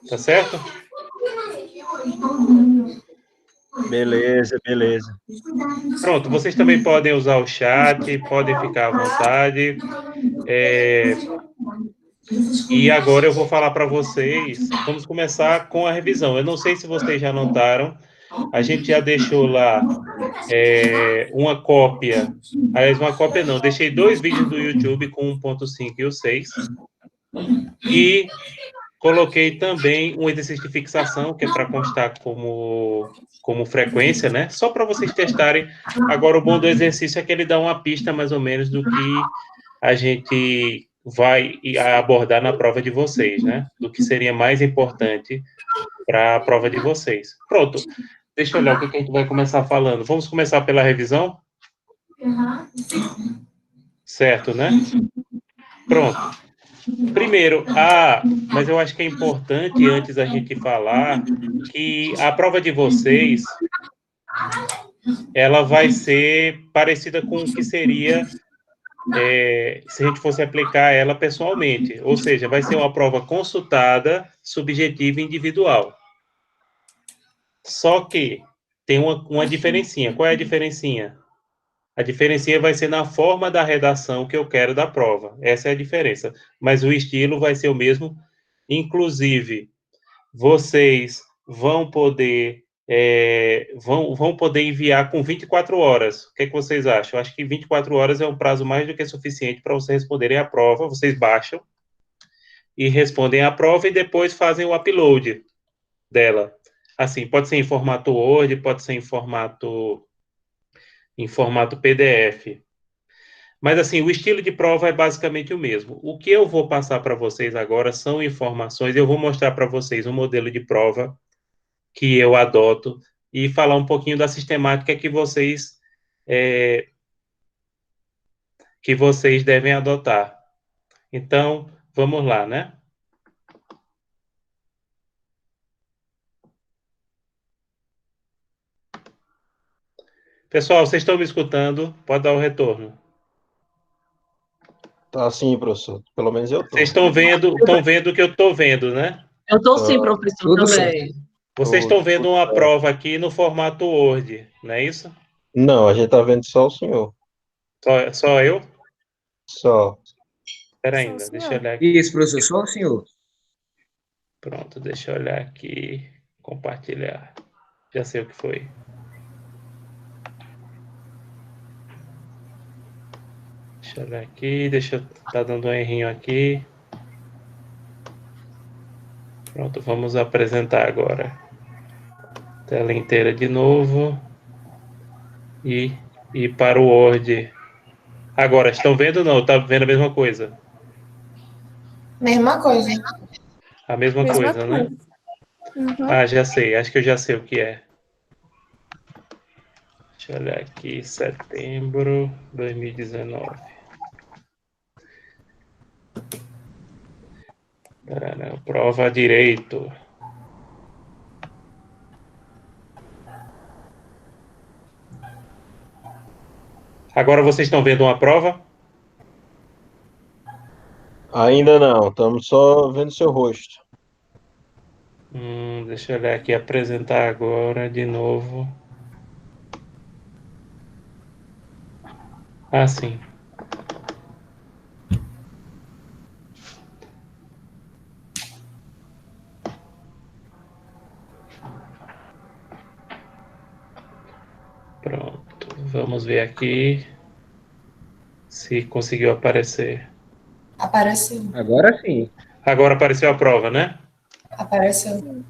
Tá certo? Beleza, beleza. Pronto, vocês também podem usar o chat, podem ficar à vontade. E agora eu vou falar para vocês, vamos começar com a revisão. Eu não sei se vocês já notaram, a gente já deixou lá uma cópia, aliás, uma cópia não, deixei 2 vídeos do YouTube com 1.5 e o 6, e coloquei também um exercício de fixação, que é para constar como frequência, né? Só para vocês testarem. Agora, o bom do exercício é que ele dá uma pista mais ou menos do que a gente vai abordar na prova de vocês, né? Do que seria mais importante para a prova de vocês. Pronto. Deixa eu olhar o que a gente vai começar falando. Vamos começar pela revisão? Certo, né? Pronto. Primeiro, mas eu acho que é importante, antes a gente falar, que a prova de vocês, ela vai ser parecida com o que seria se a gente fosse aplicar ela pessoalmente. Ou seja, vai ser uma prova consultada, subjetiva e individual. Só que tem uma diferencinha. Qual é a diferencinha? A diferencinha vai ser na forma da redação que eu quero da prova. Essa é a diferença. Mas o estilo vai ser o mesmo. Inclusive, vocês vão poder vão poder enviar com 24 horas. O que é que vocês acham? Eu acho que 24 horas é um prazo mais do que suficiente para vocês responderem a prova. Vocês baixam e respondem a prova e depois fazem o upload dela. Assim, pode ser em formato Word, pode ser em formato PDF. Mas, assim, o estilo de prova é basicamente o mesmo. O que eu vou passar para vocês agora são informações. Eu vou mostrar para vocês um modelo de prova que eu adoto e falar um pouquinho da sistemática que vocês devem adotar. Então, vamos lá, né? Pessoal, vocês estão me escutando? Pode dar o retorno. Tá sim, professor. Pelo menos eu tô. Vocês estão vendo o que eu estou vendo, né? Eu estou sim, professor, também. Vocês estão vendo uma prova aqui no formato Word, não é isso? Não, a gente tá vendo só o senhor. Só eu? Só. Espera ainda, deixa eu olhar aqui. Isso, professor, só o senhor. Pronto, deixa eu olhar aqui. Compartilhar. Já sei o que foi. Deixa eu olhar aqui. Tá dando um errinho aqui. Pronto, vamos apresentar agora. Tela inteira de novo. E para o Word. Agora, estão vendo ou não? Tá vendo a mesma coisa? Mesma coisa. A mesma coisa, né? Uhum. Ah, já sei. Acho que eu já sei o que é. Deixa eu olhar aqui. Setembro de 2019. Prova direito. Agora vocês estão vendo uma prova? Ainda não, estamos só vendo seu rosto. Deixa eu olhar aqui, apresentar agora de novo. Ah, sim. Pronto, vamos ver aqui se conseguiu aparecer. Apareceu. Agora sim. Agora apareceu a prova, né? Apareceu.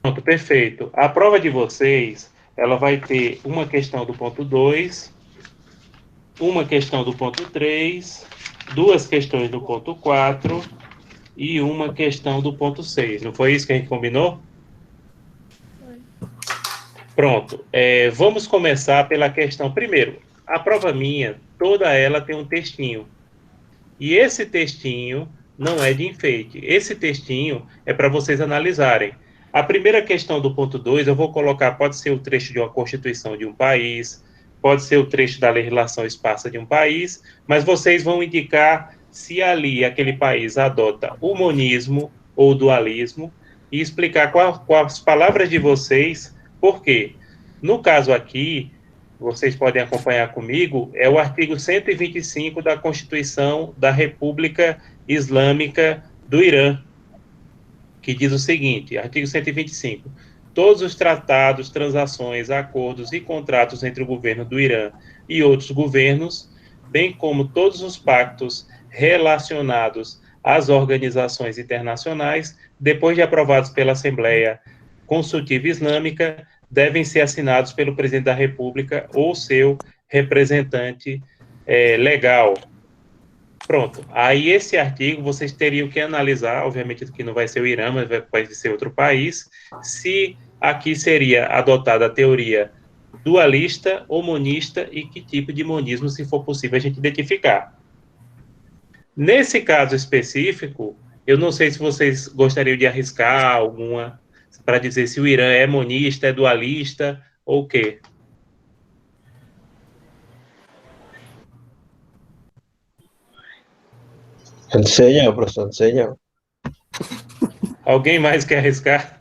Pronto, perfeito. A prova de vocês, ela vai ter uma questão do ponto 2, uma questão do ponto 3, 2 questões do ponto 4 e uma questão do ponto 6. Não foi isso que a gente combinou? Pronto. Vamos começar pela questão. Primeiro, a prova minha, toda ela tem um textinho. E esse textinho não é de enfeite. Esse textinho é para vocês analisarem. A primeira questão do ponto 2, eu vou colocar, pode ser o trecho de uma Constituição de um país, pode ser o trecho da legislação esparsa de um país, mas vocês vão indicar se ali aquele país adota o monismo ou dualismo e explicar com as palavras de vocês por quê. No caso aqui, vocês podem acompanhar comigo, é o artigo 125 da Constituição da República Islâmica do Irã, que diz o seguinte, artigo 125, todos os tratados, transações, acordos e contratos entre o governo do Irã e outros governos, bem como todos os pactos relacionados às organizações internacionais, depois de aprovados pela Assembleia Consultiva Islâmica, devem ser assinados pelo presidente da República ou seu representante legal. Pronto. Aí esse artigo vocês teriam que analisar, obviamente que não vai ser o Irã, mas vai ser outro país, se aqui seria adotada a teoria dualista ou monista e que tipo de monismo, se for possível, a gente identificar. Nesse caso específico, eu não sei se vocês gostariam de arriscar alguma para dizer se o Irã é monista, é dualista ou o quê? Não sei não, professor, não sei não. Alguém mais quer arriscar?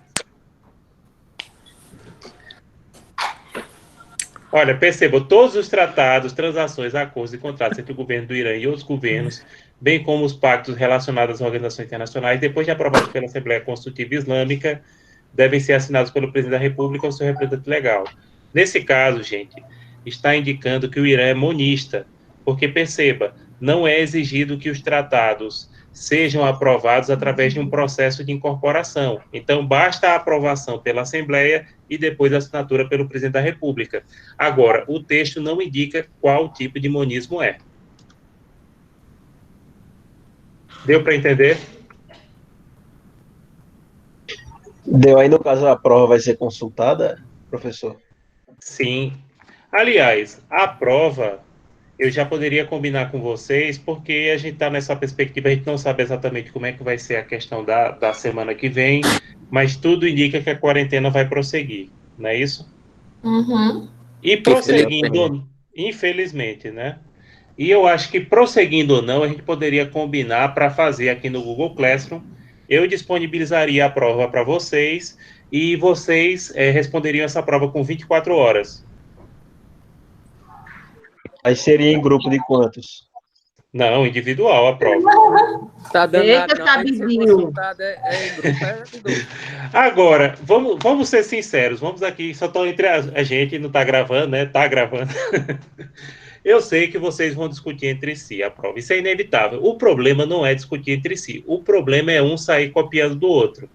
Olha, perceba, todos os tratados, transações, acordos e contratos entre o governo do Irã e outros governos, bem como os pactos relacionados às organizações internacionais, depois de aprovados pela Assembleia Constitutiva Islâmica, devem ser assinados pelo presidente da República ou seu representante legal. Nesse caso, gente, está indicando que o Irã é monista, porque, perceba, não é exigido que os tratados sejam aprovados através de um processo de incorporação. Então, basta a aprovação pela Assembleia e depois a assinatura pelo presidente da República. Agora, o texto não indica qual tipo de monismo é. Deu para entender? Deu aí, no caso, a prova vai ser consultada, professor? Sim. Aliás, a prova eu já poderia combinar com vocês, porque a gente está nessa perspectiva, a gente não sabe exatamente como é que vai ser a questão da semana que vem, mas tudo indica que a quarentena vai prosseguir, não é isso? Uhum. E prosseguindo, infelizmente, né? E eu acho que prosseguindo ou não, a gente poderia combinar para fazer aqui no Google Classroom, eu disponibilizaria a prova para vocês e vocês responderiam essa prova com 24 horas. Aí seria em grupo de quantos? Não, individual a prova. Tá dando Eita, nada, Tabidinho. Agora, vamos ser sinceros, vamos aqui, só estão entre a gente, não está gravando, né? Está gravando. Eu sei que vocês vão discutir entre si a prova, isso é inevitável. O problema não é discutir entre si, o problema é um sair copiando do outro.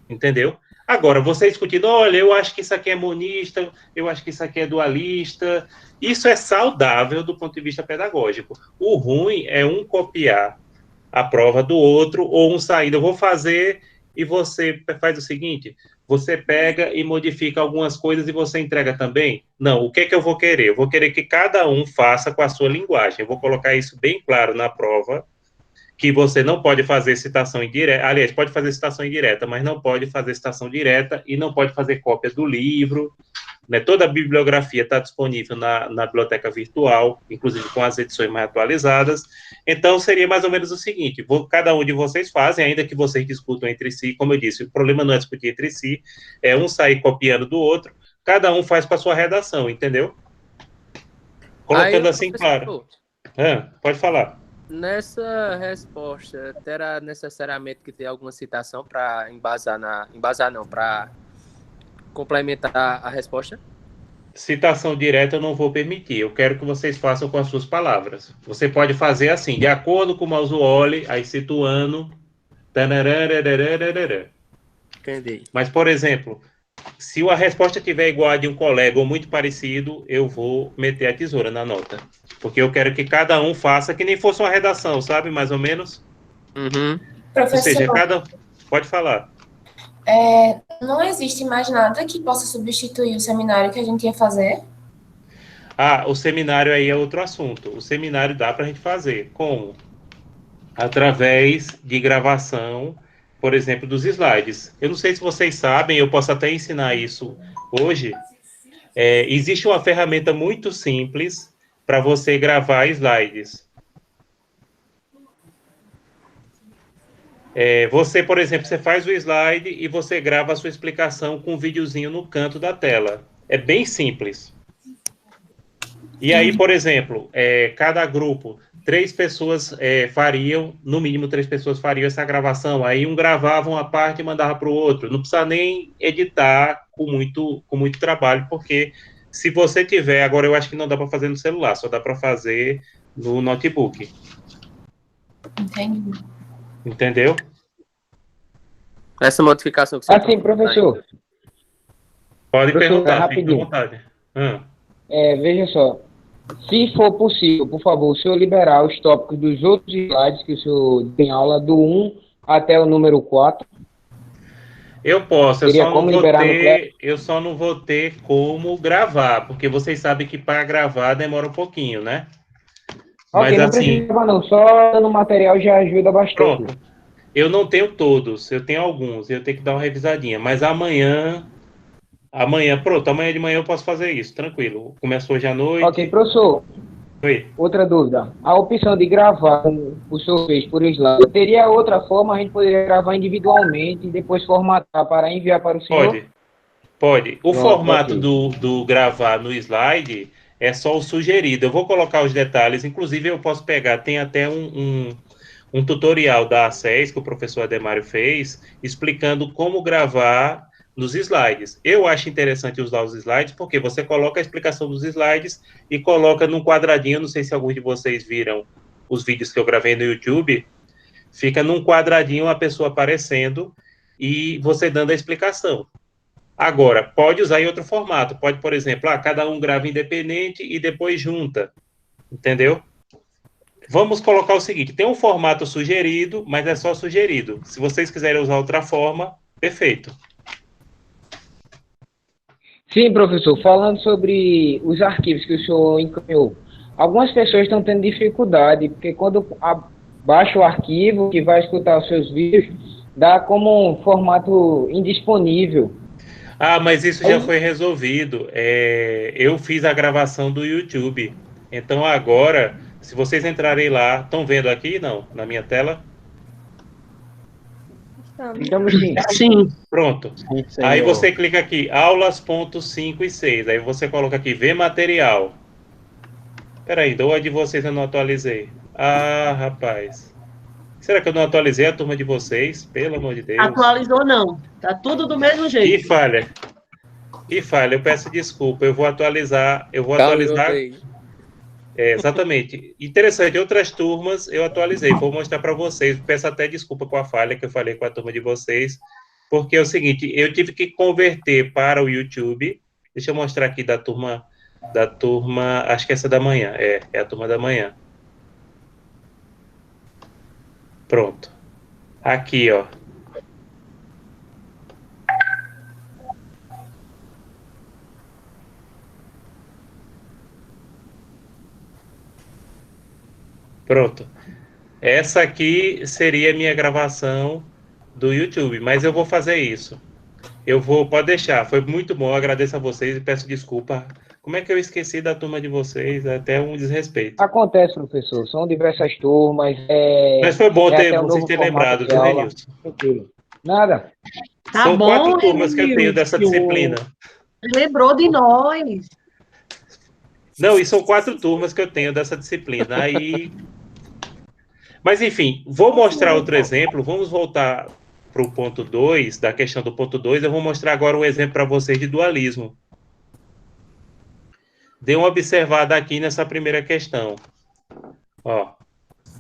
Entendeu? Agora, você discutindo, olha, eu acho que isso aqui é monista, eu acho que isso aqui é dualista, isso é saudável do ponto de vista pedagógico. O ruim é um copiar a prova do outro, ou um sair, eu vou fazer, e você faz o seguinte, você pega e modifica algumas coisas e você entrega também? Não, o que é que eu vou querer? Eu vou querer que cada um faça com a sua linguagem. Eu vou colocar isso bem claro na prova, que você não pode fazer citação indireta, aliás, pode fazer citação indireta, mas não pode fazer citação direta e não pode fazer cópia do livro, né? Toda a bibliografia está disponível na biblioteca virtual, inclusive com as edições mais atualizadas. Então, seria mais ou menos o seguinte, cada um de vocês fazem, ainda que vocês discutam entre si, como eu disse, o problema não é discutir entre si, é um sair copiando do outro, cada um faz com a sua redação, entendeu? Colocando assim, claro. Pode falar. Nessa resposta, terá necessariamente que ter alguma citação para para complementar a resposta? Citação direta eu não vou permitir, eu quero que vocês façam com as suas palavras. Você pode fazer assim, de acordo com o Mauzuoli, aí cita o ano, Entendi. Mas, por exemplo, se a resposta tiver igual a de um colega ou muito parecido, eu vou meter a tesoura na nota. Porque eu quero que cada um faça que nem fosse uma redação, sabe? Mais ou menos. Uhum. Professor, ou seja, Pode falar. Não existe mais nada que possa substituir o seminário que a gente ia fazer? O seminário aí é outro assunto. O seminário dá para a gente fazer. Como? Através de gravação, por exemplo, dos slides. Eu não sei se vocês sabem, eu posso até ensinar isso hoje. Existe uma ferramenta muito simples para você gravar slides. Você, por exemplo, você faz o slide e você grava a sua explicação com um videozinho no canto da tela. É bem simples. E aí, por exemplo, cada grupo, 3 pessoas fariam, no mínimo 3 pessoas fariam essa gravação. Aí um gravava uma parte e mandava para o outro. Não precisa nem editar com muito trabalho, porque se você tiver, agora eu acho que não dá para fazer no celular, só dá para fazer no notebook. Entendi. Entendeu? Essa modificação que você Assim, professor. Pode Professor, perguntar, fique à rapidinho. vontade. Veja só. Se for possível, por favor, o senhor liberar os tópicos dos outros slides que o senhor tem aula do 1 até o número 4. Eu posso, Teria como liberar no Class? eu só não vou ter como gravar, porque vocês sabem que para gravar demora um pouquinho, né? Ok, Mas não assim, precisa gravar não, só no material já ajuda bastante. pronto. Eu não tenho todos, eu tenho alguns, eu tenho que dar uma revisadinha, mas amanhã, pronto, amanhã de manhã eu posso fazer isso, tranquilo. Começou hoje à noite. Ok, professor, Oi. outra dúvida. A opção de gravar, como o senhor fez por slide, teria outra forma, a gente poderia gravar individualmente e depois formatar para enviar para o senhor? Pode. O Pronto, formato ok. do gravar no slide é só o sugerido. Eu vou colocar os detalhes, inclusive eu posso pegar, tem até um tutorial da ACES que o professor Ademário fez, explicando como gravar nos slides. Eu acho interessante usar os slides, porque você coloca a explicação dos slides e coloca num quadradinho, não sei se alguns de vocês viram os vídeos que eu gravei no YouTube, fica num quadradinho a pessoa aparecendo e você dando a explicação. Agora, pode usar em outro formato. Pode, por exemplo, cada um grava independente e depois junta. Entendeu? Vamos colocar o seguinte: tem um formato sugerido, mas é só sugerido. Se vocês quiserem usar outra forma, perfeito. Sim, professor, falando sobre os arquivos que o senhor encaminhou, algumas pessoas estão tendo dificuldade, porque quando baixa o arquivo que vai escutar os seus vídeos, dá como um formato indisponível. Mas isso já foi resolvido. Eu fiz a gravação do YouTube. Então agora, se vocês entrarem lá, estão vendo aqui? Não, na minha tela? Estamos sim. Sim. Pronto. Sim, Aí você clica aqui, aulas.5 e 6. Aí você coloca aqui, ver material. Peraí, a de vocês eu não atualizei. Rapaz. Será que eu não atualizei a turma de vocês? Pelo amor de Deus. Atualizou não. Tá tudo do mesmo jeito. Que falha. Eu peço desculpa. Eu vou atualizar. Exatamente. Interessante, outras turmas eu atualizei. Vou mostrar para vocês. Peço até desculpa com a falha que eu falei com a turma de vocês. Porque é o seguinte, eu tive que converter para o YouTube. Deixa eu mostrar aqui da turma, acho que essa da manhã. É a turma da manhã. Pronto. Aqui, ó. Pronto. Essa aqui seria a minha gravação do YouTube, mas eu vou fazer isso. Pode deixar, foi muito bom, eu agradeço a vocês e peço desculpa. Como é que eu esqueci da turma de vocês? É até um desrespeito. Acontece, professor, são diversas turmas. Mas foi bom vocês novo terem formato lembrado, de viu, aula. Renilson? Tranquilo. Nada. Tá São bom, 4 turmas que eu tenho dessa Renilson. disciplina. Lembrou de nós. Não, e são 4 turmas que eu tenho dessa disciplina. Mas, enfim, vou mostrar outro exemplo. Vamos voltar para o ponto 2, da questão do ponto 2. Eu vou mostrar agora um exemplo para vocês de dualismo. Dê uma observada aqui nessa primeira questão. Ó,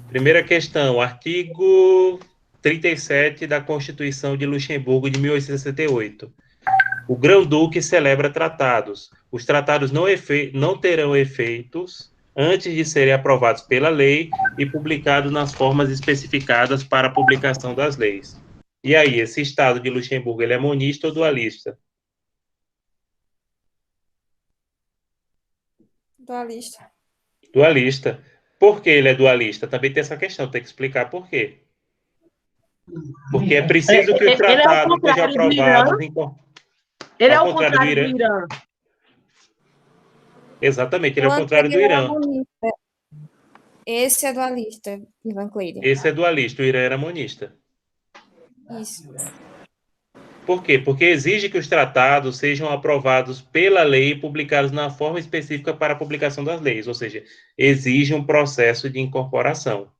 primeira questão, artigo 37 da Constituição de Luxemburgo de 1868. O Grão-Duque celebra tratados. Os tratados não terão efeitos antes de serem aprovados pela lei e publicados nas formas especificadas para a publicação das leis. E aí, esse Estado de Luxemburgo, ele é monista ou dualista? Dualista. Dualista. Por que ele é dualista? Também tem essa questão, tem que explicar por quê. Porque é preciso que os tratados sejam aprovados em... Ele é o contrário do Irã. Exatamente, ele é o contrário do Irã. Esse é dualista, Ivan Cleide. Esse é dualista, o Irã era monista. Isso. Por quê? Porque exige que os tratados sejam aprovados pela lei e publicados na forma específica para a publicação das leis, ou seja, exige um processo de incorporação.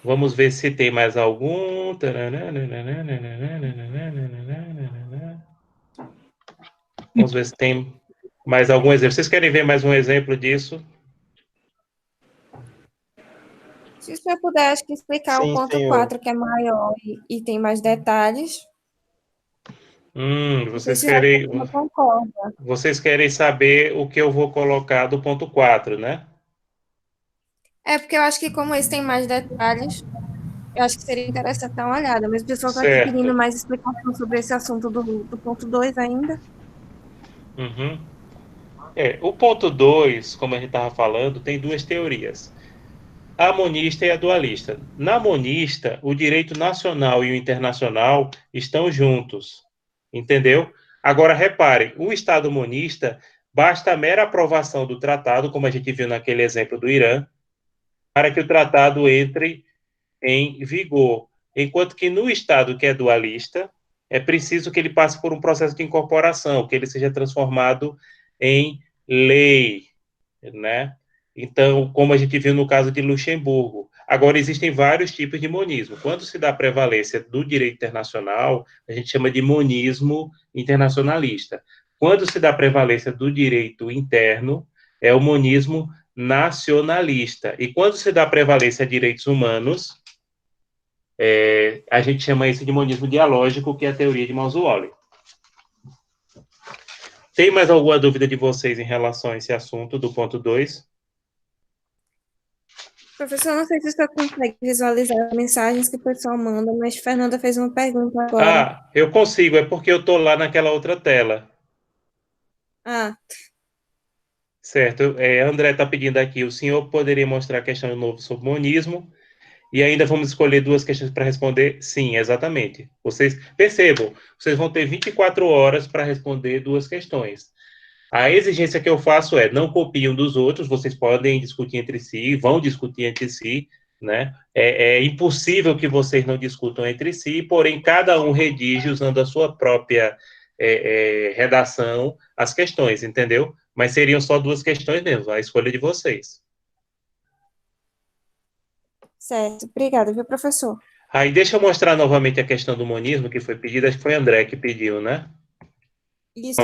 Vamos ver se tem mais algum. Vamos ver se tem mais algum exemplo. Vocês querem ver mais um exemplo disso? Se o senhor puder, acho que explicar o Sim, ponto senhor. 4, que é maior e tem mais detalhes. Não sei se já concorda. Vocês querem saber o que eu vou colocar do ponto 4, né? É porque eu acho que como esse tem mais detalhes, eu acho que seria interessante dar uma olhada. Mas o pessoal está aqui pedindo Certo. mais explicação sobre esse assunto do ponto 2 ainda. Uhum. O ponto 2, como a gente estava falando, tem duas teorias. A monista e a dualista. Na monista, o direito nacional e o internacional estão juntos, entendeu? Agora, reparem, o Estado monista, basta a mera aprovação do tratado, como a gente viu naquele exemplo do Irã, para que o tratado entre em vigor. Enquanto que no Estado que é dualista, é preciso que ele passe por um processo de incorporação, que ele seja transformado em lei, né? Então, como a gente viu no caso de Luxemburgo. Agora, existem vários tipos de monismo. Quando se dá prevalência do direito internacional, a gente chama de monismo internacionalista. Quando se dá prevalência do direito interno, é o monismo nacionalista. E quando se dá prevalência a direitos humanos, a gente chama isso de monismo dialógico, que é a teoria de Mauzuoli. Tem mais alguma dúvida de vocês em relação a esse assunto do ponto 2? Professor, não sei se você consegue visualizar as mensagens que o pessoal manda, mas Fernanda fez uma pergunta agora. Eu consigo, é porque eu estou lá naquela outra tela. Certo. André está pedindo aqui, o senhor poderia mostrar a questão de novo sobre monismo? E ainda vamos escolher duas questões para responder? Sim, exatamente. Vocês percebam, vocês vão ter 24 horas para responder duas questões. A exigência que eu faço é, não copiem um dos outros, vocês podem discutir entre si, vão discutir entre si, né? É impossível que vocês não discutam entre si, porém, cada um redige usando a sua própria redação as questões, entendeu? Mas seriam só duas questões mesmo, a escolha de vocês. Certo, obrigada, viu, professor? Aí, deixa eu mostrar novamente a questão do monismo que foi pedida, acho que foi André que pediu, né? Isso.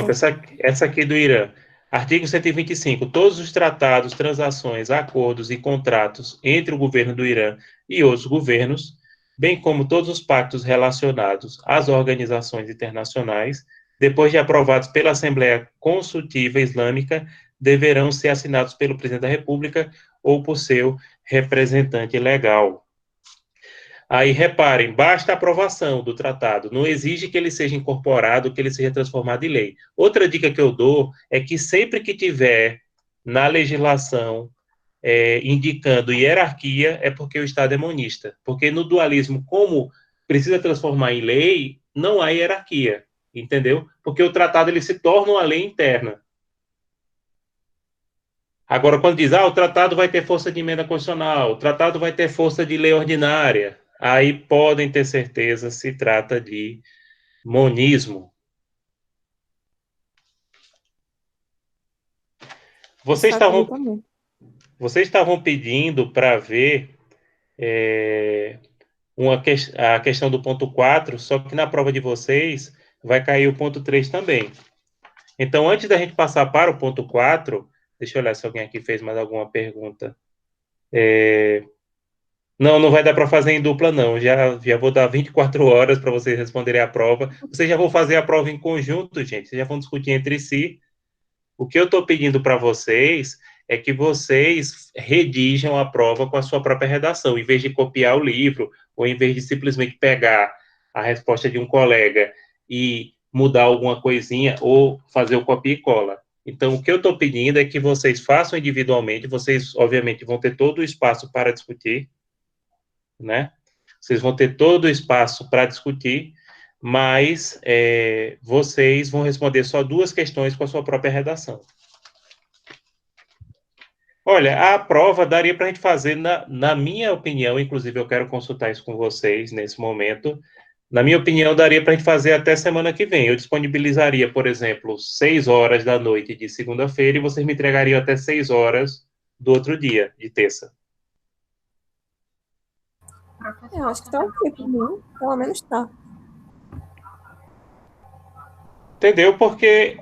Essa aqui do Irã. Artigo 125. Todos os tratados, transações, acordos e contratos entre o governo do Irã e outros governos, bem como todos os pactos relacionados às organizações internacionais, depois de aprovados pela Assembleia Consultiva Islâmica, deverão ser assinados pelo Presidente da República ou por seu representante legal. Aí, reparem, basta a aprovação do tratado, não exige que ele seja incorporado, que ele seja transformado em lei. Outra dica que eu dou é que sempre que tiver na legislação indicando hierarquia, é porque o Estado é monista. Porque no dualismo, como precisa transformar em lei, não há hierarquia, entendeu? Porque o tratado ele se torna uma lei interna. Agora, quando diz, o tratado vai ter força de emenda constitucional, o tratado vai ter força de lei ordinária, aí podem ter certeza se trata de monismo. Vocês estavam pedindo para ver a questão do ponto 4, só que na prova de vocês vai cair o ponto 3 também. Então, antes da gente passar para o ponto 4, deixa eu olhar se alguém aqui fez mais alguma pergunta. Não vai dar para fazer em dupla, não. Já vou dar 24 horas para vocês responderem a prova. Vocês já vão fazer a prova em conjunto, gente. Vocês já vão discutir entre si. O que eu estou pedindo para vocês é que vocês redigam a prova com a sua própria redação, em vez de copiar o livro, ou em vez de simplesmente pegar a resposta de um colega e mudar alguma coisinha, ou fazer o copia e cola. Então, o que eu estou pedindo é que vocês façam individualmente. Vocês, obviamente, vão ter todo o espaço para discutir, né? Vocês vão ter todo o espaço para discutir, mas vocês vão responder só duas questões com a sua própria redação. Olha, a prova daria para a gente fazer, na minha opinião, inclusive eu quero consultar isso com vocês nesse momento. Na minha opinião, daria para a gente fazer até semana que vem. Eu disponibilizaria, por exemplo, 6 horas da noite de segunda-feira e vocês me entregariam até 6 horas do outro dia, de terça. Eu acho que tá ok por mim. Pelo menos tá. Entendeu? Porque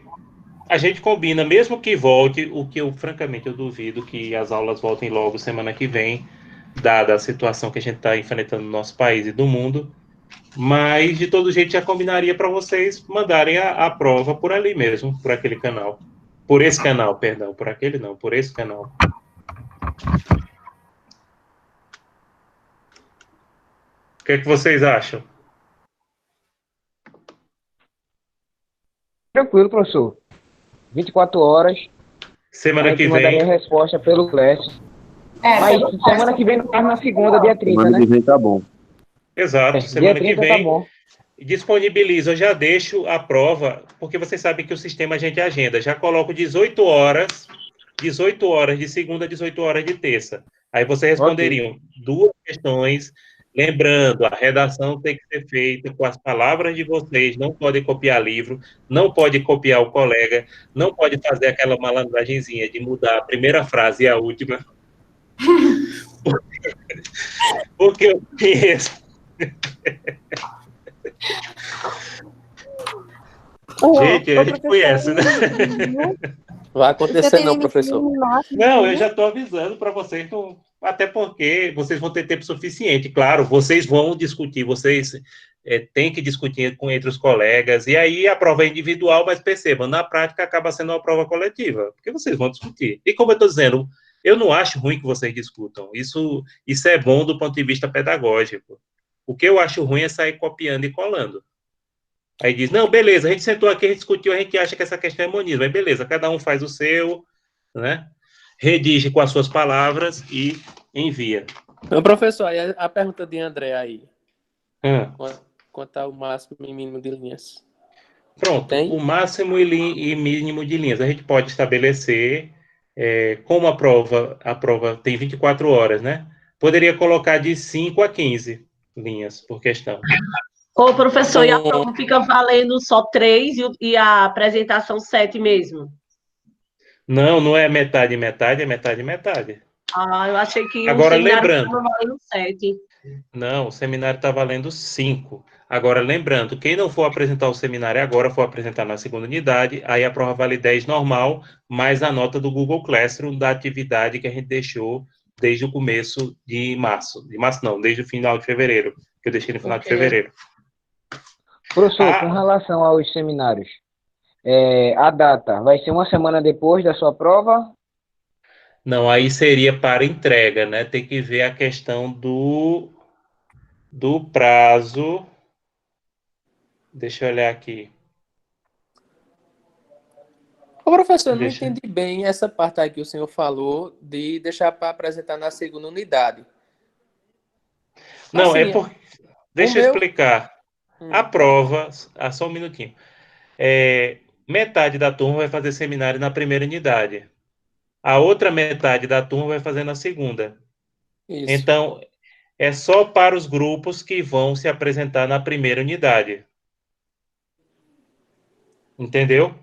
a gente combina, mesmo que volte, o que eu, francamente, eu duvido que as aulas voltem logo semana que vem, dada a situação que a gente está enfrentando no nosso país e do mundo. Mas, de todo jeito, já combinaria para vocês mandarem a prova por ali mesmo, por aquele canal. Por esse canal, perdão. Por aquele não, por esse canal. O que é que vocês acham? Tranquilo, professor. 24 horas, a Semana gente que mandaria a vem. resposta pelo Class. É, Mas pelo semana que vem, na segunda, dia 30, Semana né? que vem tá bom. Exato, Dia semana que 30 tá vem. bom. Disponibilizo, eu já deixo a prova, porque vocês sabem que o sistema a gente agenda. Já coloco 18 horas de segunda, 18 horas de terça. Aí vocês Ok. responderiam 2 questões. Lembrando, a redação tem que ser feita com as palavras de vocês, não pode copiar livro, não pode copiar o colega, não pode fazer aquela malandragenzinha de mudar a primeira frase e a última, porque eu conheço. Gente, a gente conhece, né? Vai Você acontecer tem não, limite professor. mínimo máximo Não, eu também? já estou avisando para vocês, até porque vocês vão ter tempo suficiente. Claro, vocês vão discutir, vocês têm que discutir entre os colegas, e aí a prova é individual, mas percebam, na prática acaba sendo uma prova coletiva, porque vocês vão discutir. E como eu estou dizendo, eu não acho ruim que vocês discutam, isso é bom do ponto de vista pedagógico. O que eu acho ruim é sair copiando e colando. Aí diz, não, beleza, a gente sentou aqui, a gente discutiu, a gente acha que essa questão é monismo. Aí beleza, cada um faz o seu, né? Redige com as suas palavras e envia. Meu professor, aí a pergunta de André aí. Hum. Quanto ao máximo e mínimo de linhas? Pronto, Tem? o máximo e mínimo de linhas. A gente pode estabelecer, como a prova tem 24 horas, né? Poderia colocar de 5 a 15 linhas por questão. Ô, professor, e a prova fica valendo só 3 e a apresentação 7 mesmo? Não, não é metade, metade, é metade, metade. Ah, eu achei que o Agora, seminário lembrando, estava valendo 7. não, o seminário está valendo 5. Agora, lembrando, quem não for apresentar o seminário agora, for apresentar na segunda unidade, aí a prova vale 10 normal, mais a nota do Google Classroom da atividade que a gente deixou desde o começo de março. De março não, desde o final de fevereiro, que eu deixei no final de fevereiro. Professor, com relação aos seminários, a data vai ser uma semana depois da sua prova? Não, aí seria para entrega, né? Tem que ver a questão do prazo. Deixa eu olhar aqui. Ô, professor, eu não entendi bem essa parte aí que o senhor falou de deixar para apresentar na segunda unidade. Não, assim, deixa eu explicar. A prova, só um minutinho. Metade da turma vai fazer seminário na primeira unidade. A outra metade da turma vai fazer na segunda. Isso. Então, é só para os grupos que vão se apresentar na primeira unidade. Entendeu?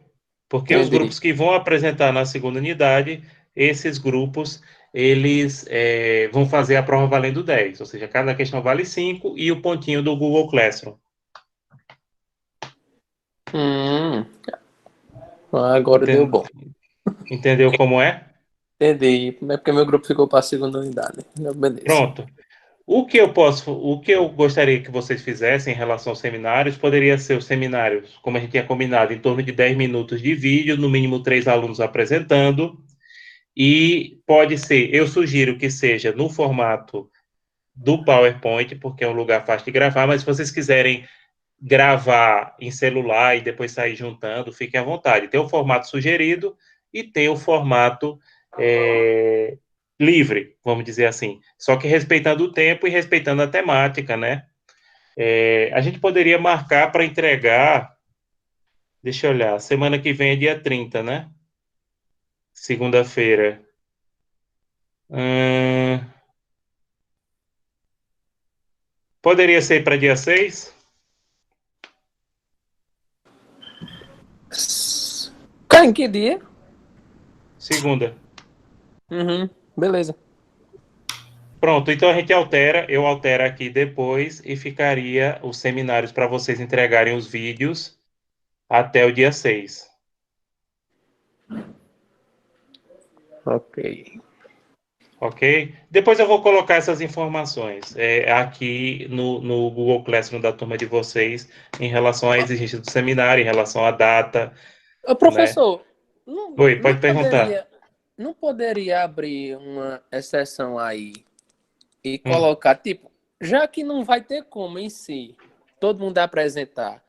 Porque Entendi. os grupos que vão apresentar na segunda unidade, esses grupos, eles vão fazer a prova valendo 10. Ou seja, cada questão vale 5 e o pontinho do Google Classroom. Agora deu bom. Entendeu como é? Entendi. É porque meu grupo ficou para a segunda unidade. Beleza. Pronto. O que eu gostaria que vocês fizessem em relação aos seminários, poderia ser os seminários, como a gente tinha combinado, em torno de 10 minutos de vídeo, no mínimo 3 alunos apresentando, e pode ser, eu sugiro que seja no formato do PowerPoint, porque é um lugar fácil de gravar, mas se vocês quiserem gravar em celular e depois sair juntando, fiquem à vontade. Tem o formato sugerido e tem o formato livre, vamos dizer assim. Só que respeitando o tempo e respeitando a temática, né? A gente poderia marcar para entregar, deixa eu olhar, semana que vem é dia 30, né? Segunda-feira. Poderia ser para dia 6? Em que dia? Segunda. Beleza. Pronto, então a gente altera, eu altero aqui depois e ficaria os seminários para vocês entregarem os vídeos até o dia 6. Ok. Ok? Depois eu vou colocar essas informações aqui no Google Classroom da turma de vocês em relação à exigência do seminário, em relação à data. Ô, professor, Oi, pode perguntar. Não poderia abrir uma exceção aí e colocar, tipo, já que não vai ter como em si todo mundo apresentar,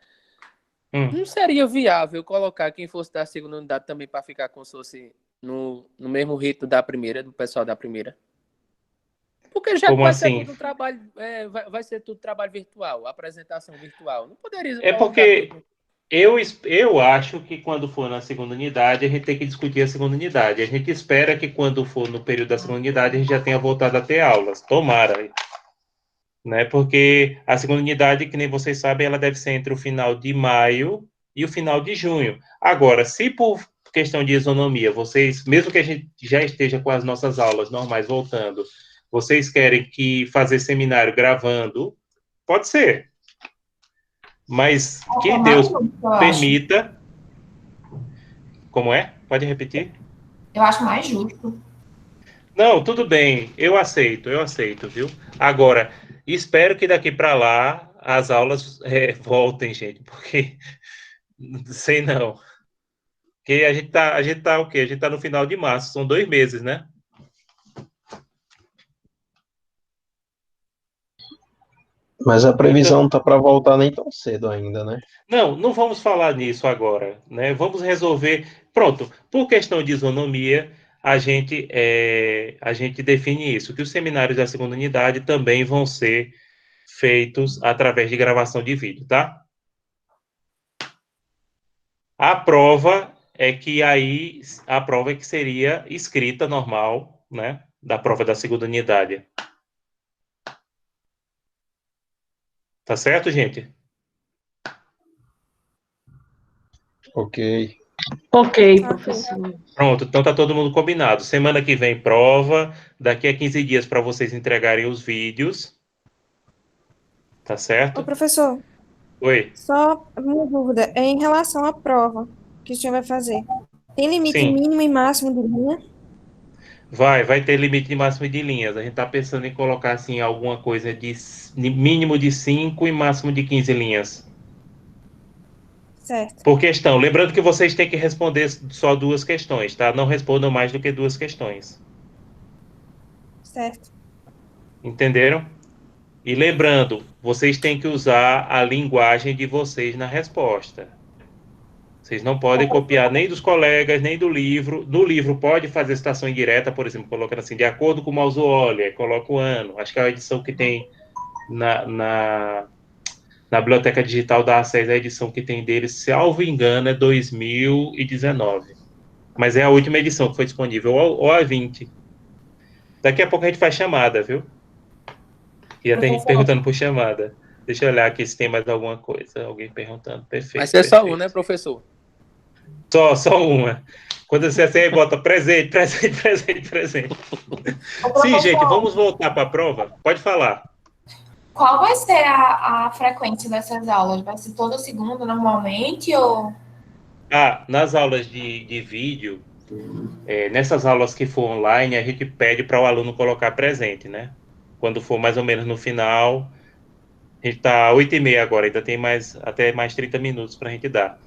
não seria viável colocar quem fosse da segunda unidade também para ficar como se fosse no mesmo rito da primeira, do pessoal da primeira? Porque já Como que vai assim? ser tudo trabalho, vai ser tudo trabalho virtual, apresentação virtual. Não poderia É colocar porque tudo. eu acho que quando for na segunda unidade, a gente tem que discutir a segunda unidade. A gente espera que quando for no período da segunda unidade, a gente já tenha voltado a ter aulas. Tomara. Né? Porque a segunda unidade, que nem vocês sabem, ela deve ser entre o final de maio e o final de junho. Agora, se por questão de isonomia, vocês, mesmo que a gente já esteja com as nossas aulas normais voltando, vocês querem que fazer seminário gravando, pode ser. Mas que Deus permita. Como é? Pode repetir? Eu acho mais justo. Não, tudo bem, eu aceito, viu? Agora, espero que daqui para lá as aulas voltem, gente, porque sei não. Porque a gente tá o quê? A gente tá no final de março, são 2 meses, né? Mas a previsão não tá para voltar nem tão cedo ainda, né? Não vamos falar nisso agora, né? Vamos resolver. Pronto, por questão de isonomia, a gente define isso, que os seminários da segunda unidade também vão ser feitos através de gravação de vídeo, tá? A prova é que seria escrita normal, né? Da prova da segunda unidade. Tá certo, gente? Ok. Ok, professor. Pronto, então tá todo mundo combinado. Semana que vem prova, daqui a 15 dias para vocês entregarem os vídeos. Tá certo? Ô, professor, Oi. só uma dúvida. É em relação à prova que o senhor vai fazer. Tem limite Sim. mínimo e máximo de linha? Vai ter limite máximo de linhas. A gente tá pensando em colocar assim alguma coisa de mínimo de 5 e máximo de 15 linhas. Certo. Por questão, lembrando que vocês têm que responder só 2 questões, tá? Não respondam mais do que 2 questões. Certo. Entenderam? E lembrando, vocês têm que usar a linguagem de vocês na resposta. Vocês não podem copiar nem dos colegas, nem do livro. No livro pode fazer citação indireta, por exemplo, colocando assim, de acordo com o Mausolio, coloca o ano. Acho que é a edição que tem na biblioteca digital da ACES, a edição que tem deles, se salvo engano, é 2019. Mas é a última edição que foi disponível, ou a 20. Daqui a pouco a gente faz chamada, viu? E já tem gente perguntando por chamada. Deixa eu olhar aqui se tem mais alguma coisa. Alguém perguntando. Perfeito. Vai ser só um, né, professor? Só uma. Quando você assim, bota presente. Sim, gente, vamos voltar para a prova? Pode falar. Qual vai ser a frequência dessas aulas? Vai ser toda segunda normalmente ou... Nas aulas de vídeo, nessas aulas que for online, a gente pede para o aluno colocar presente, né? Quando for mais ou menos no final, a gente está 8h30 agora, ainda tem até mais 30 minutos para a gente dar.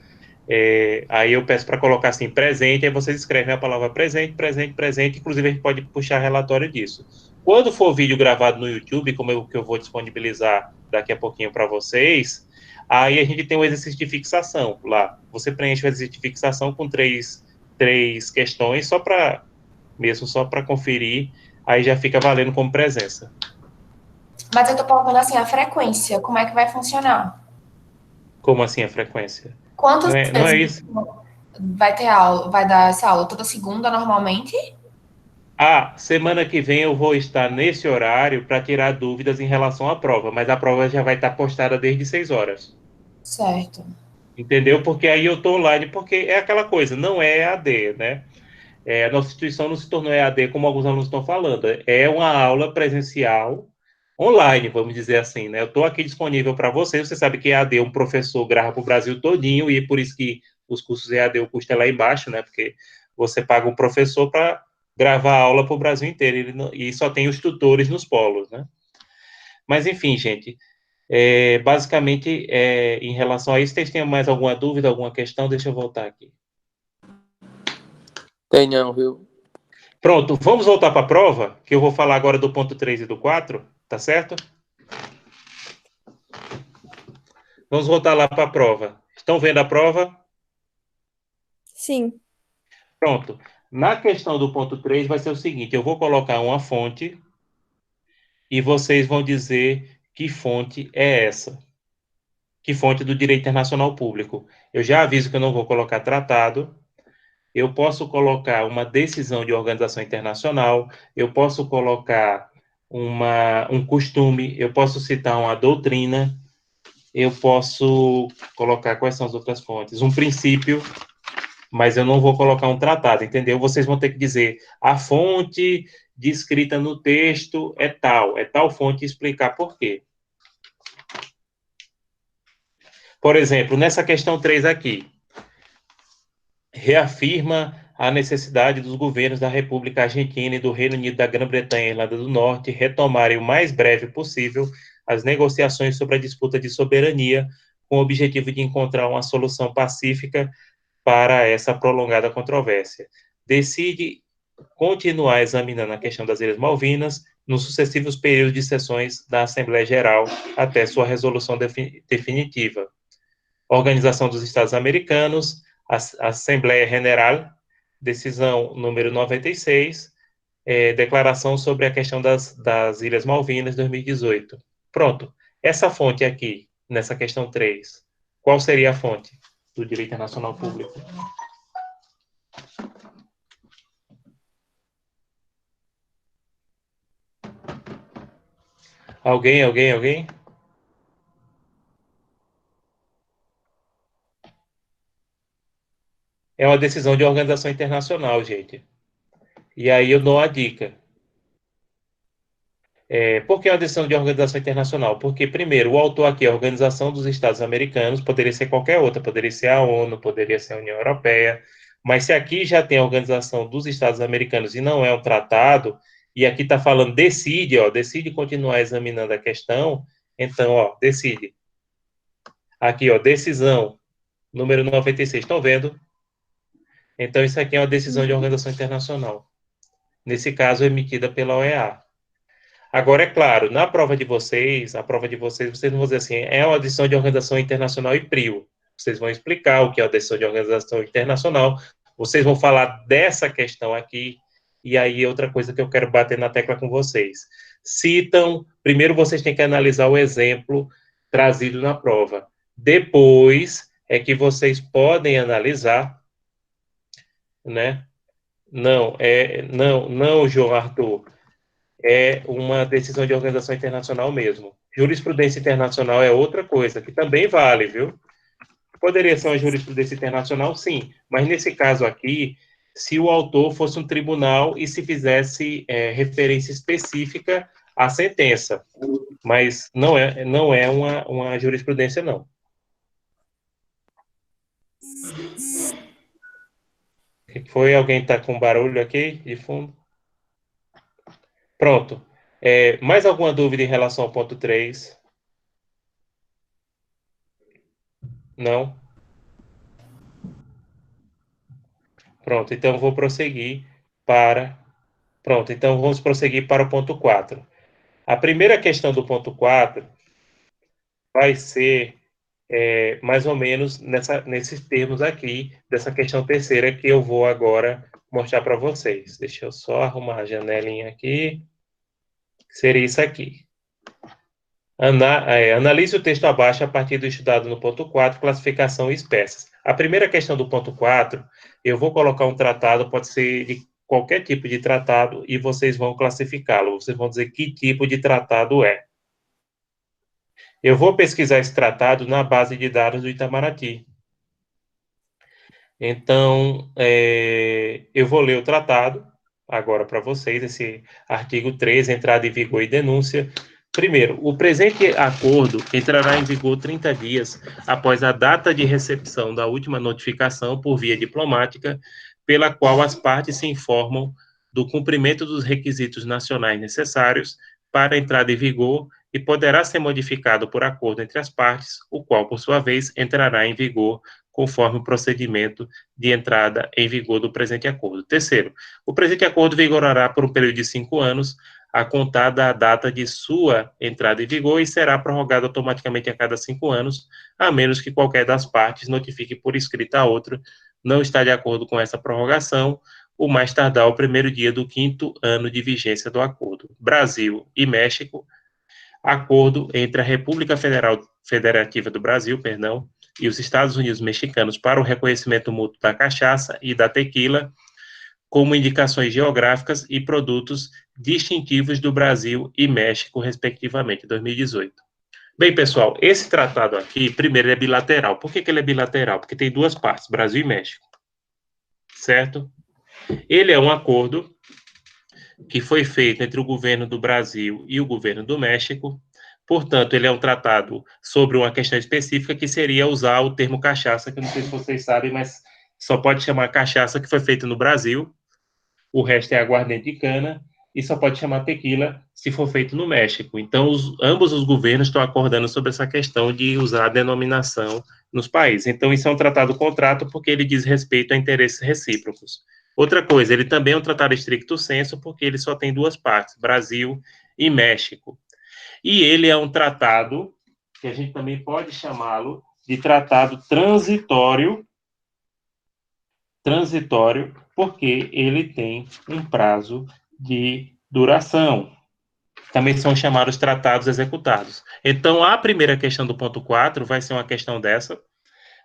Aí eu peço para colocar assim, presente, aí vocês escrevem a palavra presente, inclusive a gente pode puxar relatório disso. Quando for vídeo gravado no YouTube, como que eu vou disponibilizar daqui a pouquinho para vocês, aí a gente tem um exercício de fixação lá. Você preenche o exercício de fixação com três questões, só para conferir, aí já fica valendo como presença. Mas eu tô colocando assim, a frequência, como é que vai funcionar? Como assim a frequência? Quantas não é isso? vai ter aula, vai dar essa aula toda segunda normalmente? Semana que vem eu vou estar nesse horário para tirar dúvidas em relação à prova, mas a prova já vai estar postada desde 6 horas. Certo. Entendeu? Porque aí eu estou online, porque é aquela coisa, não é EAD, né? A nossa instituição não se tornou EAD, como alguns alunos estão falando. É uma aula presencial online, vamos dizer assim, né? Eu estou aqui disponível para você. Você sabe que EAD um professor grava para o Brasil todinho, e por isso que os cursos EAD, o custo é lá embaixo, né? Porque você paga um professor para gravar a aula para o Brasil inteiro, e só tem os tutores nos polos, né? Mas, enfim, gente, basicamente, em relação a isso, vocês têm mais alguma dúvida, alguma questão? Deixa eu voltar aqui. Tem não, viu? Pronto, vamos voltar para a prova, que eu vou falar agora do ponto 3 e do 4, tá certo? Vamos voltar lá para a prova. Estão vendo a prova? Sim. Pronto. Na questão do ponto 3 vai ser o seguinte, eu vou colocar uma fonte e vocês vão dizer que fonte é essa. Que fonte do direito internacional público. Eu já aviso que eu não vou colocar tratado. Eu posso colocar uma decisão de organização internacional, eu posso colocar um costume, eu posso citar uma doutrina, eu posso colocar quais são as outras fontes, um princípio, mas eu não vou colocar um tratado, entendeu? Vocês vão ter que dizer a fonte descrita no texto é tal fonte, e explicar por quê. Por exemplo, nessa questão 3 aqui, reafirma a necessidade dos governos da República Argentina e do Reino Unido da Grã-Bretanha e Irlanda do Norte retomarem o mais breve possível as negociações sobre a disputa de soberania, com o objetivo de encontrar uma solução pacífica para essa prolongada controvérsia. Decide continuar examinando a questão das Ilhas Malvinas nos sucessivos períodos de sessões da Assembleia Geral até sua resolução definitiva. Organização dos Estados Americanos, Assembleia General, decisão número 96, declaração sobre a questão das Ilhas Malvinas, 2018. Pronto. Essa fonte aqui, nessa questão 3, qual seria a fonte do direito internacional público? Alguém? É uma decisão de organização internacional, gente. E aí eu dou a dica. Por que é uma decisão de organização internacional? Porque, primeiro, o autor aqui é a Organização dos Estados Americanos, poderia ser qualquer outra, poderia ser a ONU, poderia ser a União Europeia, mas se aqui já tem a Organização dos Estados Americanos e não é um tratado, e aqui está falando decide continuar examinando a questão, então, decide. Aqui, decisão, número 96, estão vendo? Então, isso aqui é uma decisão de organização internacional. Nesse caso, emitida pela OEA. Agora, é claro, na prova de vocês, vocês não vão dizer assim, é uma decisão de organização internacional e PRIO. Vocês vão explicar o que é a decisão de organização internacional, vocês vão falar dessa questão aqui, e aí outra coisa que eu quero bater na tecla com vocês. Citam, primeiro vocês têm que analisar o exemplo trazido na prova. Depois é que vocês podem analisar, né? Não, João Arthur, é uma decisão de organização internacional mesmo. Jurisprudência internacional é outra coisa, que também vale, viu? Poderia ser uma jurisprudência internacional, sim, mas nesse caso aqui, se o autor fosse um tribunal e se fizesse referência específica à sentença, mas não é uma jurisprudência, não. Foi? Alguém está com barulho aqui de fundo? Pronto. Mais alguma dúvida em relação ao ponto 3? Não? Pronto, então vou prosseguir para... Pronto, então vamos prosseguir para o ponto 4. A primeira questão do ponto 4 vai ser mais ou menos nesses termos aqui, dessa questão terceira que eu vou agora mostrar para vocês. Deixa eu só arrumar a janelinha aqui. Seria isso aqui. Analise o texto abaixo a partir do estudado no ponto 4, classificação e espécies. A primeira questão do ponto 4, eu vou colocar um tratado, pode ser de qualquer tipo de tratado e vocês vão classificá-lo. Vocês vão dizer que tipo de tratado é. Eu vou pesquisar esse tratado na base de dados do Itamaraty. Então, eu vou ler o tratado agora para vocês, esse artigo 13, entrada em vigor e denúncia. Primeiro, o presente acordo entrará em vigor 30 dias após a data de recepção da última notificação por via diplomática, pela qual as partes se informam do cumprimento dos requisitos nacionais necessários para a entrada em vigor e poderá ser modificado por acordo entre as partes, o qual, por sua vez, entrará em vigor conforme o procedimento de entrada em vigor do presente acordo. Terceiro, o presente acordo vigorará por um período de 5 anos, a contar da data de sua entrada em vigor e será prorrogado automaticamente a cada 5 anos, a menos que qualquer das partes notifique por escrito a outra não está de acordo com essa prorrogação, o mais tardar o primeiro dia do 5º ano de vigência do acordo. Brasil e México, acordo entre a República Federativa do Brasil, e os Estados Unidos mexicanos para o reconhecimento mútuo da cachaça e da tequila, como indicações geográficas e produtos distintivos do Brasil e México, respectivamente, 2018. Bem, pessoal, esse tratado aqui, primeiro, ele é bilateral. Por que ele é bilateral? Porque tem duas partes, Brasil e México. Certo? Ele é um acordo que foi feito entre o governo do Brasil e o governo do México. Portanto, ele é um tratado sobre uma questão específica, que seria usar o termo cachaça, que eu não sei se vocês sabem, mas só pode chamar cachaça que foi feita no Brasil, o resto é aguardente de cana, e só pode chamar tequila se for feito no México. Então, ambos os governos estão acordando sobre essa questão de usar a denominação nos países. Então, isso é um tratado-contrato porque ele diz respeito a interesses recíprocos. Outra coisa, ele também é um tratado stricto sensu porque ele só tem duas partes, Brasil e México. E ele é um tratado que a gente também pode chamá-lo de tratado transitório, porque ele tem um prazo de duração. Também são chamados tratados executados. Então, a primeira questão do ponto 4 vai ser uma questão dessa.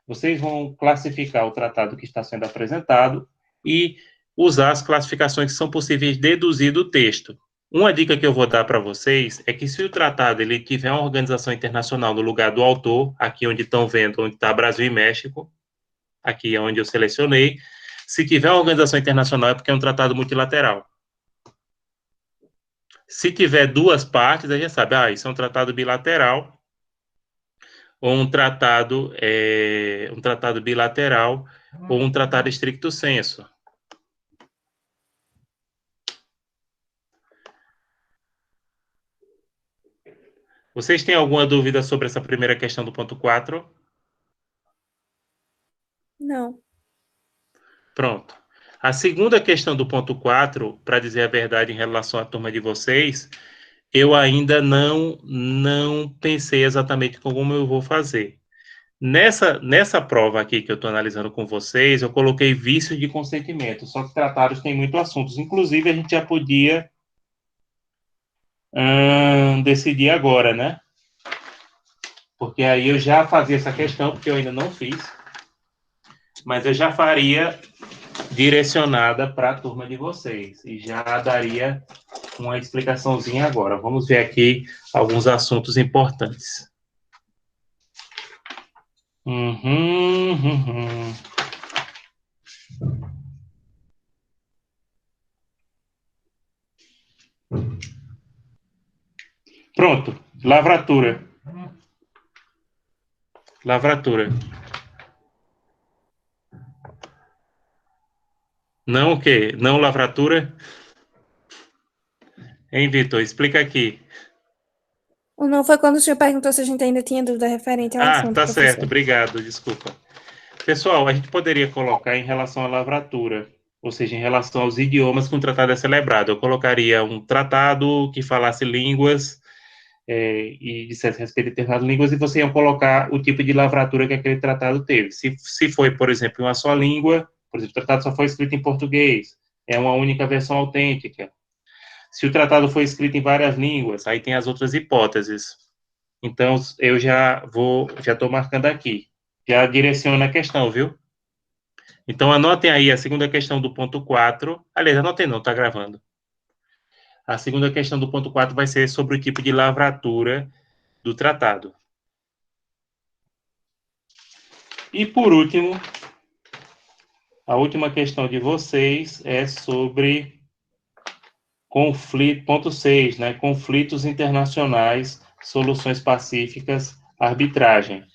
Vocês vão classificar o tratado que está sendo apresentado e usar as classificações que são possíveis de deduzir do texto. Uma dica que eu vou dar para vocês é que se o tratado ele tiver uma organização internacional no lugar do autor, aqui onde estão vendo, onde está Brasil e México, aqui é onde eu selecionei, se tiver uma organização internacional é porque é um tratado multilateral. Se tiver duas partes, a gente sabe, isso é um tratado bilateral, ou um tratado bilateral, ou um tratado stricto sensu. Vocês têm alguma dúvida sobre essa primeira questão do ponto 4? Não. Pronto. A segunda questão do ponto 4, para dizer a verdade em relação à turma de vocês, eu ainda não pensei exatamente como eu vou fazer. Nessa prova aqui que eu estou analisando com vocês, eu coloquei vício de consentimento, só que tratados tem muitos assuntos. Inclusive, a gente já podia decidir agora, né? Porque aí eu já fazia essa questão, porque eu ainda não fiz, mas eu já faria direcionada para a turma de vocês, e já daria uma explicaçãozinha agora. Vamos ver aqui alguns assuntos importantes. Pronto, lavratura. Não o quê? Não lavratura? Hein, Vitor? Explica aqui. O não foi quando o senhor perguntou se a gente ainda tinha dúvida referente ao assunto, tá professor. certo, obrigado, desculpa. Pessoal, a gente poderia colocar em relação à lavratura, ou seja, em relação aos idiomas que um tratado é celebrado. Eu colocaria um tratado que falasse línguas e dissesse respeito a determinadas línguas, e você ia colocar o tipo de lavratura que aquele tratado teve. Se foi, por exemplo, uma só língua, por exemplo, o tratado só foi escrito em português, é uma única versão autêntica. Se o tratado foi escrito em várias línguas, aí tem as outras hipóteses. Então, eu já estou marcando aqui. Já direciona a questão, viu? Então, anotem aí a segunda questão do ponto 4. Aliás, anotem não, está gravando. A segunda questão do ponto 4 vai ser sobre o tipo de lavratura do tratado. E, por último, a última questão de vocês é sobre conflito, ponto 6, né? Conflitos internacionais, soluções pacíficas, arbitragem.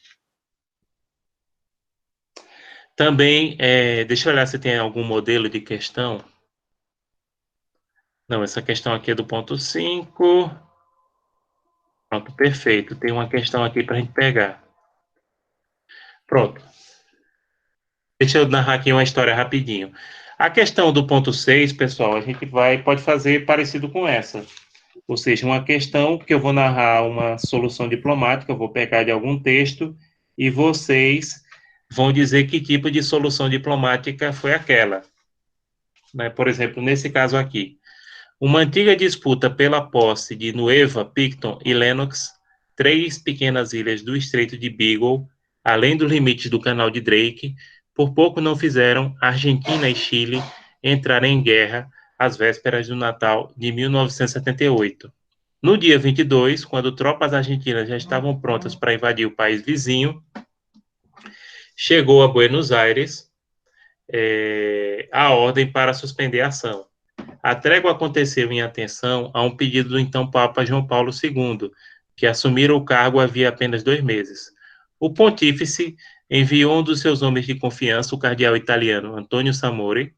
Também, deixa eu olhar se tem algum modelo de questão. Não, essa questão aqui é do ponto 5. Pronto, perfeito. Tem uma questão aqui para a gente pegar. Pronto. Deixa eu narrar aqui uma história rapidinho. A questão do ponto 6, pessoal, a gente pode fazer parecido com essa. Ou seja, uma questão que eu vou narrar uma solução diplomática, eu vou pegar de algum texto e vocês vão dizer que tipo de solução diplomática foi aquela. Né? Por exemplo, nesse caso aqui. Uma antiga disputa pela posse de Nueva, Picton e Lennox, 3 pequenas ilhas do Estreito de Beagle, além dos limites do Canal de Drake, por pouco não fizeram Argentina e Chile entrarem em guerra às vésperas do Natal de 1978. No dia 22, quando tropas argentinas já estavam prontas para invadir o país vizinho, chegou a Buenos Aires a ordem para suspender a ação. A trégua aconteceu em atenção a um pedido do então Papa João Paulo II, que assumira o cargo havia apenas 2 meses. O pontífice enviou um dos seus homens de confiança, o cardeal italiano Antonio Samori,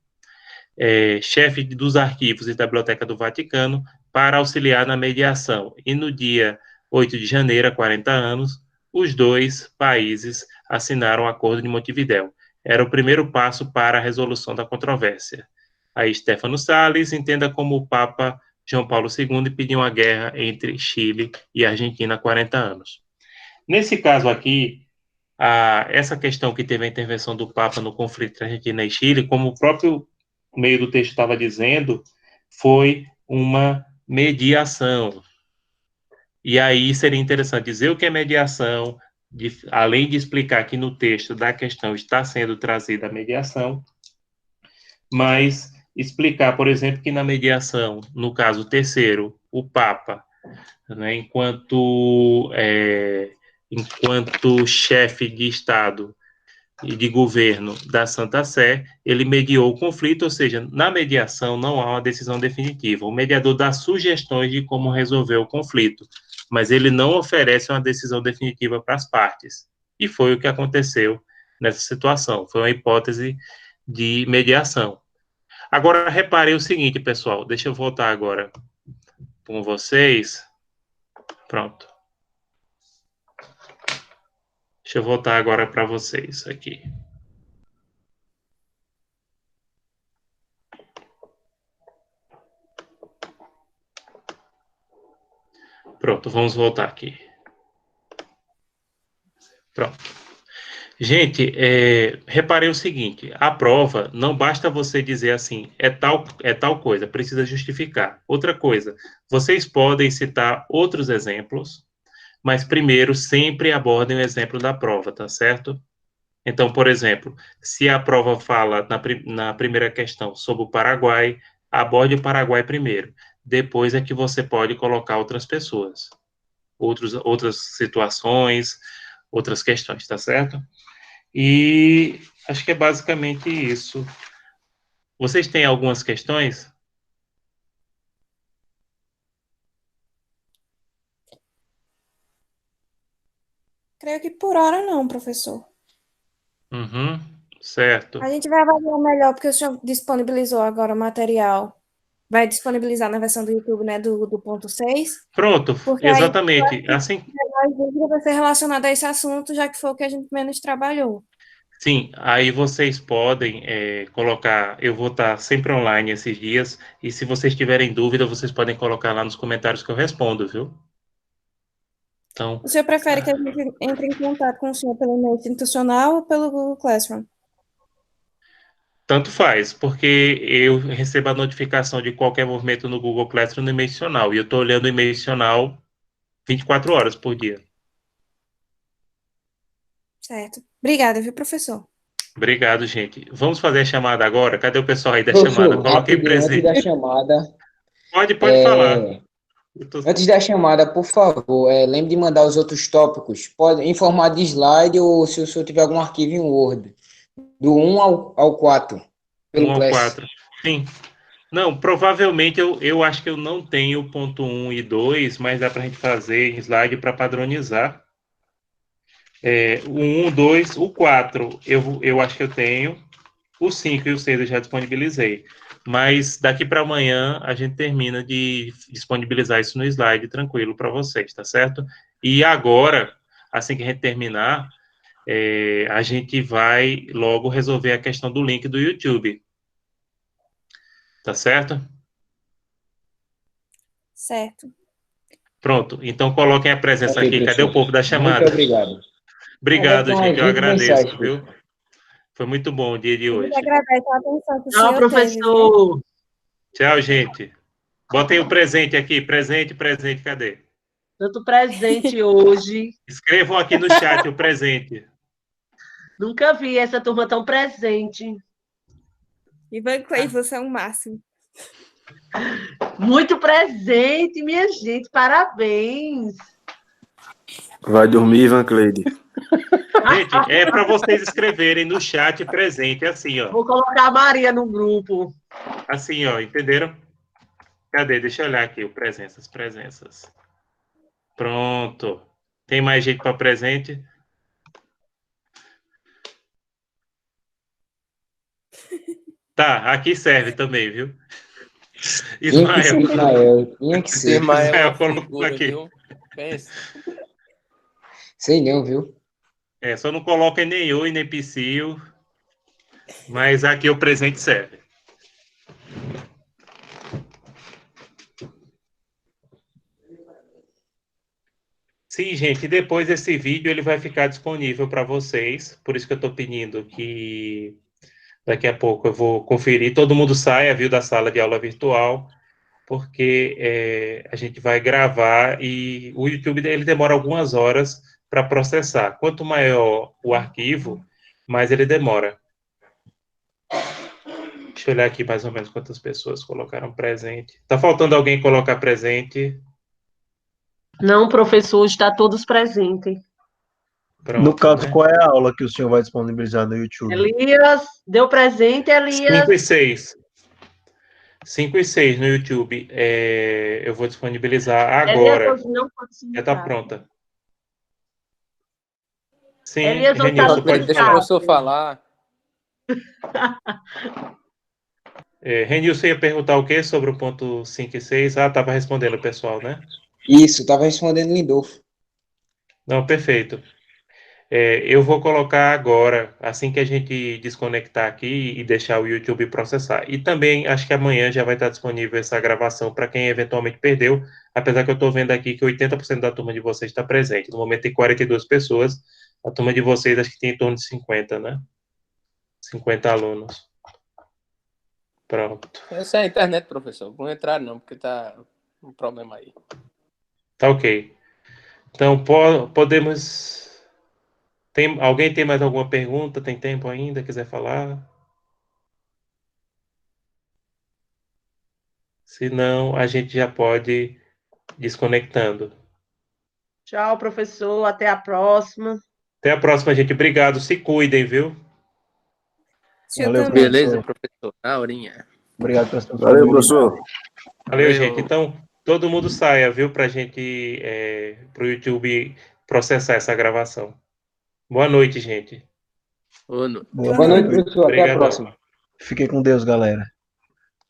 chefe dos arquivos e da Biblioteca do Vaticano, para auxiliar na mediação. E no dia 8 de janeiro, há 40 anos, os 2 países assinaram o Acordo de Montevidéu. Era o primeiro passo para a resolução da controvérsia. Aí Stefano Salles entenda como o Papa João Paulo II pediu uma guerra entre Chile e Argentina há 40 anos. Nesse caso aqui, essa questão que teve a intervenção do Papa no conflito entre Argentina e Chile, como o próprio meio do texto estava dizendo, foi uma mediação. E aí seria interessante dizer o que é mediação, além de explicar que no texto da questão está sendo trazida a mediação, mas explicar, por exemplo, que na mediação, no caso terceiro, o Papa, né, enquanto chefe de Estado e de governo da Santa Sé, ele mediou o conflito, ou seja, na mediação não há uma decisão definitiva. O mediador dá sugestões de como resolver o conflito, mas ele não oferece uma decisão definitiva para as partes. E foi o que aconteceu nessa situação. Foi uma hipótese de mediação. Agora, reparem o seguinte, pessoal. Deixa eu voltar agora com vocês. Pronto. Deixa eu voltar agora para vocês aqui. Pronto, vamos voltar aqui. Pronto. Gente, reparei o seguinte, a prova, não basta você dizer assim, é tal coisa, precisa justificar. Outra coisa, vocês podem citar outros exemplos, mas primeiro sempre abordem o exemplo da prova, tá certo? Então, por exemplo, se a prova fala na primeira questão sobre o Paraguai, aborde o Paraguai primeiro. Depois é que você pode colocar outras pessoas, outras situações, outras questões, tá certo? E acho que é basicamente isso. Vocês têm algumas questões? Creio que por hora não, professor. Uhum, certo. A gente vai avaliar melhor, porque o senhor disponibilizou agora o material. Vai disponibilizar na versão do YouTube, né, do ponto 6. Pronto, Porque exatamente. Assim, a dúvida vai ser relacionada a esse assunto, já que foi o que a gente menos trabalhou. sim, aí vocês podem colocar, eu vou estar sempre online esses dias, e se vocês tiverem dúvida, vocês podem colocar lá nos comentários que eu respondo, viu? Então, O senhor prefere que a gente entre em contato com o senhor pelo e-mail institucional ou pelo Google Classroom? tanto faz, porque eu recebo a notificação de qualquer movimento no Google Classroom no e-mail institucional, e eu estou olhando o e-mail institucional 24 horas por dia. Certo. Obrigada, viu, professor? Obrigado, gente. Vamos fazer a chamada agora? Cadê o pessoal aí da Professor, chamada? Coloquei rapidinho, antes da presente. chamada, Pode falar. antes da chamada, por favor, lembre de mandar os outros tópicos. Pode em formato de slide ou se o senhor tiver algum arquivo em Word, do 1 ao 4, 1 pelo ao Class. 4. Sim. Não, provavelmente eu acho que eu não tenho o ponto 1 e 2, mas dá para a gente fazer em slide para padronizar. O 1, o 2, o 4 eu acho que eu tenho. O 5 e o 6 eu já disponibilizei. Mas daqui para amanhã a gente termina de disponibilizar isso no slide tranquilo para vocês, tá certo? E agora, assim que a gente terminar, a gente vai logo resolver a questão do link do YouTube. Tá certo? Certo. Pronto. Então coloquem a presença Ok, aqui. Cadê o professor. povo da Muito chamada? obrigado. Deve Obrigado, ter umas gente. Eu 20 mensagens, agradeço, viu? professor. Foi muito bom o dia de A gente hoje. agradece a atenção que o Tchau, senhor teve, viu? professor. Tchau, gente. Botem o presente aqui. Presente, presente. Cadê? Tanto presente hoje. Escrevam aqui no chat o presente. Nunca vi essa turma tão presente. Ivan Clay, você é o máximo. Muito presente, minha gente. Parabéns. Vai dormir, Ivan Cleide. Gente, é para vocês escreverem no chat presente, assim, ó. Vou colocar a Maria no grupo. Assim, ó, entenderam? Cadê? Deixa eu olhar aqui o presenças, presenças. Pronto. Tem mais gente para presente? Tá, aqui serve também, viu? Tinha que ser Ismael. Ismael. Tinha que ser. Ismael é uma colocou figura, aqui. viu? Pensa. Sei não, viu? Só não coloca nem eu e nem Psyu, mas aqui o presente serve. Sim, gente, depois esse vídeo ele vai ficar disponível para vocês, por isso que eu estou pedindo que daqui a pouco eu vou conferir, todo mundo saia, viu, da sala de aula virtual, porque a gente vai gravar e o YouTube ele demora algumas horas para processar. Quanto maior o arquivo, mais ele demora. Deixa eu olhar aqui mais ou menos quantas pessoas colocaram presente. Tá faltando alguém colocar presente? Não, professor, está todos presentes. Pronto, No caso, né? qual é a aula que o senhor vai disponibilizar no YouTube? Elias, deu presente, Elias. 5 e 6. 5 e 6 no YouTube. Eu vou disponibilizar Elias agora. hoje não pode se Já está ligar. pronta. Sim, Elias hoje está Renilson, pode Deixa o falar. professor falar. Renilson ia perguntar o quê sobre o ponto 5 e 6? Ah, estava respondendo o pessoal, né? Isso, tava respondendo Lindolfo. Não, perfeito. Eu vou colocar agora, assim que a gente desconectar aqui e deixar o YouTube processar. E também, acho que amanhã já vai estar disponível essa gravação para quem eventualmente perdeu, apesar que eu estou vendo aqui que 80% da turma de vocês está presente. No momento tem 42 pessoas, a turma de vocês acho que tem em torno de 50, né? 50 alunos. Pronto. Essa é a internet, professor. Não entrar não, porque tá um problema aí. Tá ok. Então, podemos... Alguém tem mais alguma pergunta? Tem tempo ainda? Quiser falar? Se não, a gente já pode ir desconectando. Tchau, professor. Até a próxima. Até a próxima, gente. Obrigado. Se cuidem, viu? Valeu, também. Beleza, professor. Na horinha. Obrigado pela sua Valeu, disponibilidade. professor. Valeu, gente. Então, todo mundo saia, viu? Pra gente, pro YouTube processar essa gravação. Boa noite, gente. Boa noite. Boa Boa noite, noite. professor. Até a Obrigadão. próxima. Fique com Deus, galera.